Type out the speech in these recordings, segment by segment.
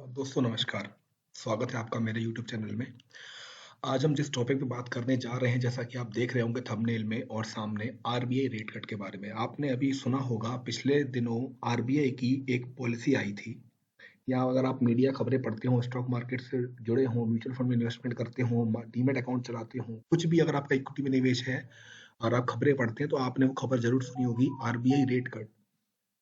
दोस्तों नमस्कार। स्वागत है आपका मेरे यूट्यूब चैनल में। आज हम जिस टॉपिक पे बात करने जा रहे हैं, जैसा कि आप देख रहे होंगे थंबनेल में और सामने, आरबीआई रेट कट के बारे में। आपने अभी सुना होगा, पिछले दिनों आरबीआई की एक पॉलिसी आई थी, या अगर आप मीडिया खबरें पढ़ते हो, स्टॉक मार्केट से जुड़े हों, म्यूचुअल फंड में इन्वेस्टमेंट करते हों, डीमैट अकाउंट चलाते हों, कुछ भी अगर आपका इक्विटी में निवेश है और आप खबरें पढ़ते हैं, तो आपने वो खबर ज़रूर सुनी होगी, RBI rate cut.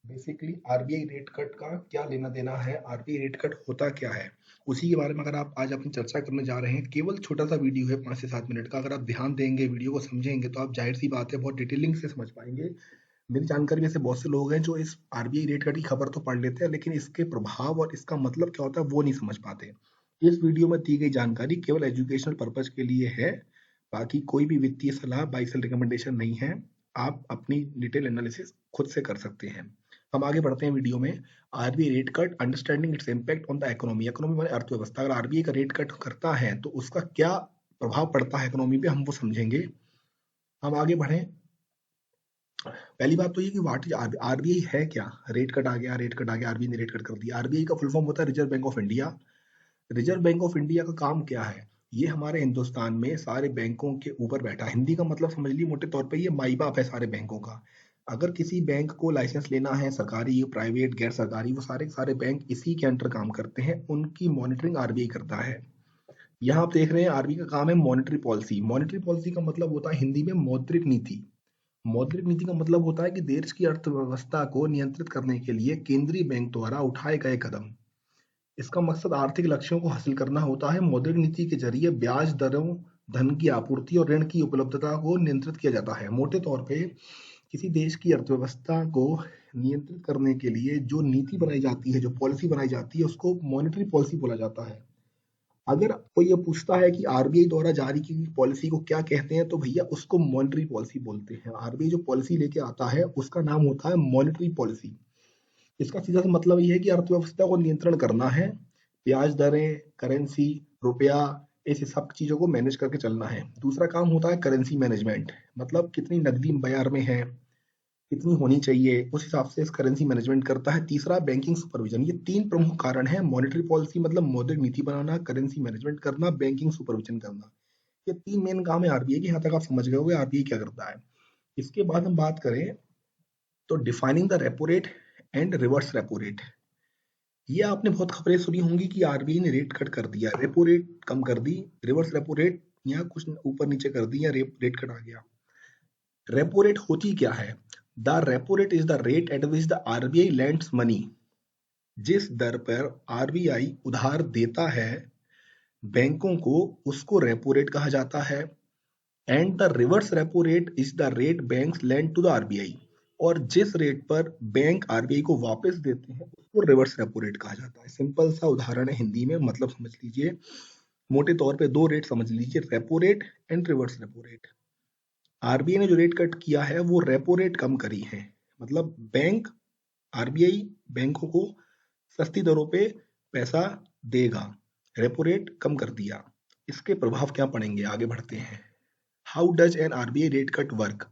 Basically RBI rate cut का क्या लेना देना है, आरबीआई रेट कट होता क्या है, उसी के बारे में अगर आप आज अपनी चर्चा करने जा रहे हैं। केवल छोटा सा वीडियो है, 5 से 7 मिनट का। अगर आप ध्यान देंगे, वीडियो को समझेंगे, तो आप जाहिर सी बात है बहुत डिटेलिंग से समझ पाएंगे। मेरी जानकारी में से बहुत से लोग हैं जो इस आरबीआई रेट कट की खबर तो पढ़ लेते हैं, लेकिन इसके प्रभाव और इसका मतलब क्या होता है वो नहीं समझ पाते। इस वीडियो में दी गई जानकारी केवल एजुकेशनल पर्पज के लिए है, बाकी कोई भी वित्तीय सलाह, बाई सेल रिकमेंडेशन नहीं है। आप अपनी डिटेल एनालिसिस खुद से कर सकते हैं। हम आगे बढ़ते हैं वीडियो में। RBI rate cut, understanding its impact on the economy. Economy माने अर्थव्यवस्था। अगर आरबीआई का रेट कट करता है तो उसका क्या प्रभाव पड़ता है इकोनॉमी पे, हम वो समझेंगे। हम आगे बढ़े। पहली बात तो ये कि व्हाट इज आरबीआई है क्या। रेट कट आ गया, रेट कट आ गया, आरबीआई ने रेट कट कर दिया। आरबीआई का फुल फॉर्म होता है reserve bank of India. Reserve bank of India का काम क्या है, ये हमारे हिंदुस्तान में सारे बैंकों के ऊपर बैठा है। हिंदी का मतलब समझ लीजिए, मोटे तौर पे ये माई बाप है सारे बैंकों का। अगर किसी बैंक को लाइसेंस लेना है, सरकारी, प्राइवेट, गैर सरकारी, वो सारे के सारे बैंक इसी के अंडर काम करते हैं। उनकी मॉनिटरिंग आरबीआई करता है। यहाँ आप देख रहे हैं आरबीआई का काम है मॉनिटरी पॉलिसी। मॉनिटरी पॉलिसी का मतलब होता है हिंदी में मौद्रिक नीति। मौद्रिक नीति का मतलब होता है कि देश की अर्थव्यवस्था को नियंत्रित करने के लिए केंद्रीय बैंक द्वारा उठाए गए कदम। इसका मकसद आर्थिक लक्ष्यों को हासिल करना होता है। मौद्रिक नीति के जरिए ब्याज दरों, धन की आपूर्ति और ऋण की उपलब्धता को नियंत्रित किया जाता है। मोटे तौर पे किसी देश की अर्थव्यवस्था को नियंत्रित करने के लिए जो नीति बनाई जाती है, जो पॉलिसी बनाई जाती है, उसको मॉनेटरी पॉलिसी बोला जाता है। अगर कोई ये पूछता है कि आरबीआई द्वारा जारी की गई पॉलिसी को क्या कहते हैं, तो भैया उसको मॉनेटरी पॉलिसी बोलते हैं। आरबीआई जो पॉलिसी लेके आता है उसका नाम होता है मॉनेटरी पॉलिसी। इसका सीधा सा मतलब ये है कि अर्थव्यवस्था को नियंत्रण करना है। ब्याज दरें, करेंसी, रुपया, इस सब चीजों को मैनेज करके चलना है। दूसरा काम होता है करेंसी मैनेजमेंट, मतलब कितनी नकदी बाजार में है, कितनी होनी चाहिए, उस हिसाब से इस करेंसी मैनेजमेंट करता है। तीसरा बैंकिंग सुपरविजन। ये तीन प्रमुख कारण है। मॉनेटरी पॉलिसी मतलब मौद्रिक नीति बनाना, करेंसी मैनेजमेंट करना, बैंकिंग सुपरविजन करना। ये तीन मेन काम है आरबीआई के। यहाँ तक आप समझ गए होंगे आरबीआई क्या करता है। इसके बाद हम बात करें तो defining the repo rate and reverse repo rate. ये आपने बहुत खबरें सुनी होंगी कि आरबीआई ने रेट कट कर दिया, रेपो रेट कम कर दी, रिवर्स रेपो रेट या कुछ ऊपर नीचे कर दी, या रेट कट आ गया। रेपो रेट होती क्या है? The repo rate is the rate at which the RBI lends money. जिस दर पर आरबीआई उधार देता है बैंकों को, उसको रेपो रेट कहा जाता है। And the reverse repo rate is the rate banks lend to the RBI. और जिस रेट पर बैंक आरबीआई को वापस देते हैं उसको रिवर्स रेपो रेट कहा जाता है। सिंपल सा उदाहरण है, हिंदी में मतलब समझ लीजिए। मोटे तौर पे दो रेट समझ लीजिए, repo rate and reverse repo rate. RBI ने जो रेट कट किया है वो रेपो रेट कम करी है। मतलब बैंक, आरबीआई बैंकों को सस्ती दरों पे पैसा देगा, रेपो रेट कम कर दिया। इसके प्रभाव क्या पड़ेंगे, आगे बढ़ते हैं। How does an RBI rate cut work?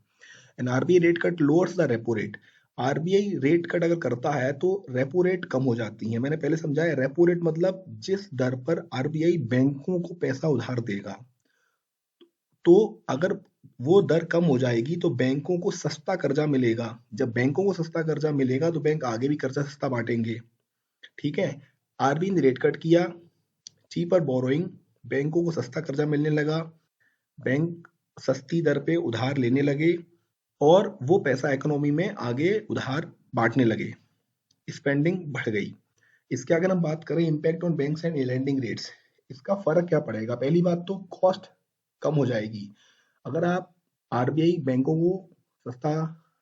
An RBI rate cut lowers the repo rate. RBI rate cut अगर करता है तो रेपो रेट कम हो जाती है। मैंने पहले समझाया, रेपो रेट मतलब जिस दर पर आरबीआई बैंकों को पैसा उधार देगा, तो अगर वो दर कम हो जाएगी तो बैंकों को सस्ता कर्जा मिलेगा। जब बैंकों को सस्ता कर्जा मिलेगा तो बैंक आगे भी कर्जा सस्ता बांटेंगे। ठीक है। आरबीआई ने रेट कट किया, चीपर बोरोइंग, बैंकों को सस्ता कर्जा मिलने लगा, बैंक सस्ती दर पे उधार लेने लगे और वो पैसा इकोनॉमी में आगे उधार बांटने लगे, स्पेंडिंग बढ़ गई। इसके अगर हम बात करें impact on banks and lending rates, इसका फर्क क्या पड़ेगा? पहली बात तो कॉस्ट कम हो जाएगी। अगर आप आरबीआई बैंकों को सस्ता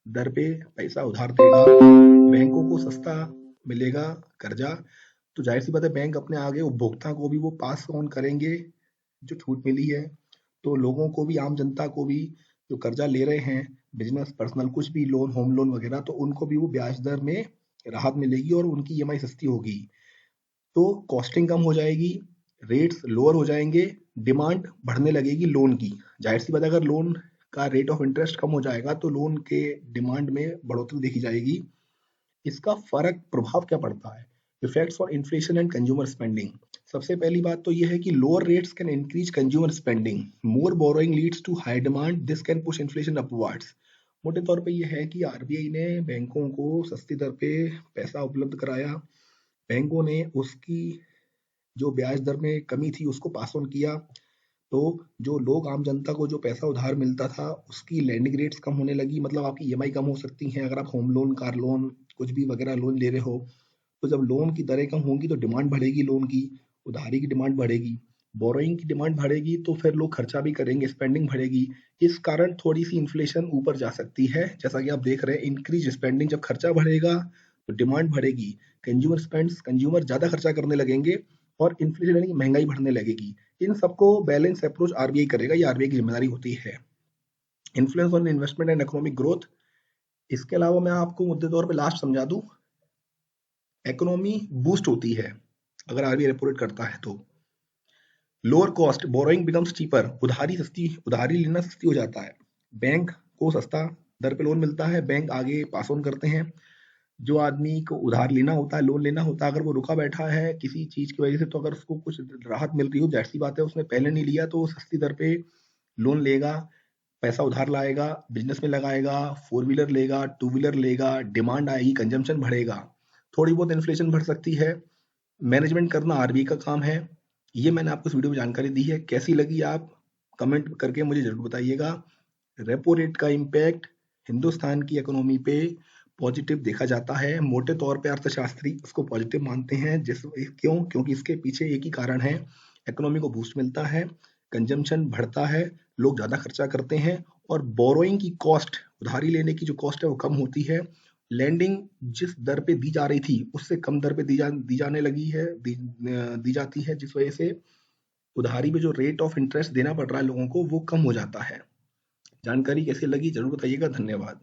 दर पे पैसा उधार देगा, बैंकों को सस्ता मिलेगा कर्जा, तो जाहिर सी बात है बैंक अपने आगे उपभोक्ता को भी वो पास ऑन करेंगे जो छूट मिली है। तो लोगों को भी, आम जनता को भी, जो कर्जा ले रहे हैं, बिजनेस, पर्सनल, कुछ भी लोन, होम लोन वगैरह, तो उनको भी वो ब्याज दर में राहत मिलेगी और उनकी ईएमआई सस्ती होगी। तो कॉस्टिंग कम हो जाएगी, रेट्स लोअर हो जाएंगे, डिमांड बढ़ने लगेगी लोन की। जाहिर सी बात है अगर लोन का रेट ऑफ इंटरेस्ट कम हो जाएगा तो लोन के डिमांड में बढ़ोतरी देखी जाएगी। इसका फर्क, प्रभाव क्या पड़ता है? Effects on inflation and consumer spending. सबसे पहली बात तो यह है कि lower rates can increase consumer spending, more borrowing leads to high demand, this can push inflation upwards. मोटे तौर पे यह है कि आरबीआई ने बैंकों को सस्ती दर पे पैसा उपलब्ध कराया, बैंकों ने उसकी जो ब्याज दर में कमी थी उसको पास ऑन किया, तो जो लोग आम जनता को जो पैसा उधार मिलता था उसकी लैंडिंग रेट्स कम होने लगी, मतलब आपकी ईएमआई कम हो सकती हैं अगर आप होम लोन, कार लोन, कुछ भी वगैरह लोन ले रहे हो। तो जब लोन की दरें कम होंगी तो डिमांड बढ़ेगी, लोन की उधारी की डिमांड बढ़ेगी, बोरोइंग की डिमांड बढ़ेगी, तो फिर लोग खर्चा भी करेंगे, स्पेंडिंग बढ़ेगी। इस कारण थोड़ी सी इन्फ्लेशन ऊपर जा सकती है। जैसा कि आप देख रहे हैं, इंक्रीज स्पेंडिंग, जब खर्चा बढ़ेगा तो डिमांड बढ़ेगी, कंज्यूमर स्पेंड्स, कंज्यूमर ज्यादा खर्चा करने लगेंगे और इन्फ्लेशन यानी कि महंगाई बढ़ने लगेगी। इन सबको बैलेंस अप्रोच आरबीआई करेगा, ये आरबीआई की जिम्मेदारी होती है। Influence on investment and economic growth. इसके अलावा मैं आपको मुद्दे तौर पे लास्ट समझा दूं, इकोनॉमी बूस्ट होती है अगर आरबीआई रेपो रेट करता है तो। Lower cost, borrowing becomes cheaper, उधारी लेना सस्ती हो जाता है, बैंक को सस्ता दर पे लोन मिलता है, बैंक आगे पास ऑन करते हैं। जो आदमी को उधार लेना होता है, लोन लेना होता है, अगर वो रुका बैठा है किसी चीज की वजह से, तो अगर उसको कुछ राहत मिल रही हो, जाहिर सी बात है उसने पहले नहीं लिया, तो वो सस्ती दर पे लोन लेगा, पैसा उधार लाएगा, बिजनेस में लगाएगा, फोर व्हीलर लेगा, टू व्हीलर लेगा, डिमांड आएगी, कंजम्पशन बढ़ेगा, थोड़ी बहुत इन्फ्लेशन बढ़ सकती है। मैनेजमेंट करना आरबीआई का काम है। ये मैंने आपको इस वीडियो में जानकारी दी है, कैसी लगी आप कमेंट करके मुझे जरूर बताइएगा। रेपो रेट का इम्पैक्ट हिंदुस्तान की इकोनॉमी पे पॉजिटिव देखा जाता है, मोटे तौर पे अर्थशास्त्री उसको पॉजिटिव मानते हैं। क्योंकि इसके पीछे एक ही कारण है, इकोनॉमी को बूस्ट मिलता है, कंजम्पशन बढ़ता है, लोग ज्यादा खर्चा करते हैं, और बोरोइंग की कॉस्ट, उधारी लेने की जो कॉस्ट है वो कम होती है, लैंडिंग जिस दर पे दी जा रही थी उससे कम दर पे दी जाने लगी है, दी जाती है, जिस वजह से उधारी पे जो रेट ऑफ इंटरेस्ट देना पड़ रहा है लोगों को वो कम हो जाता है। जानकारी कैसी लगी जरूर बताइएगा। धन्यवाद।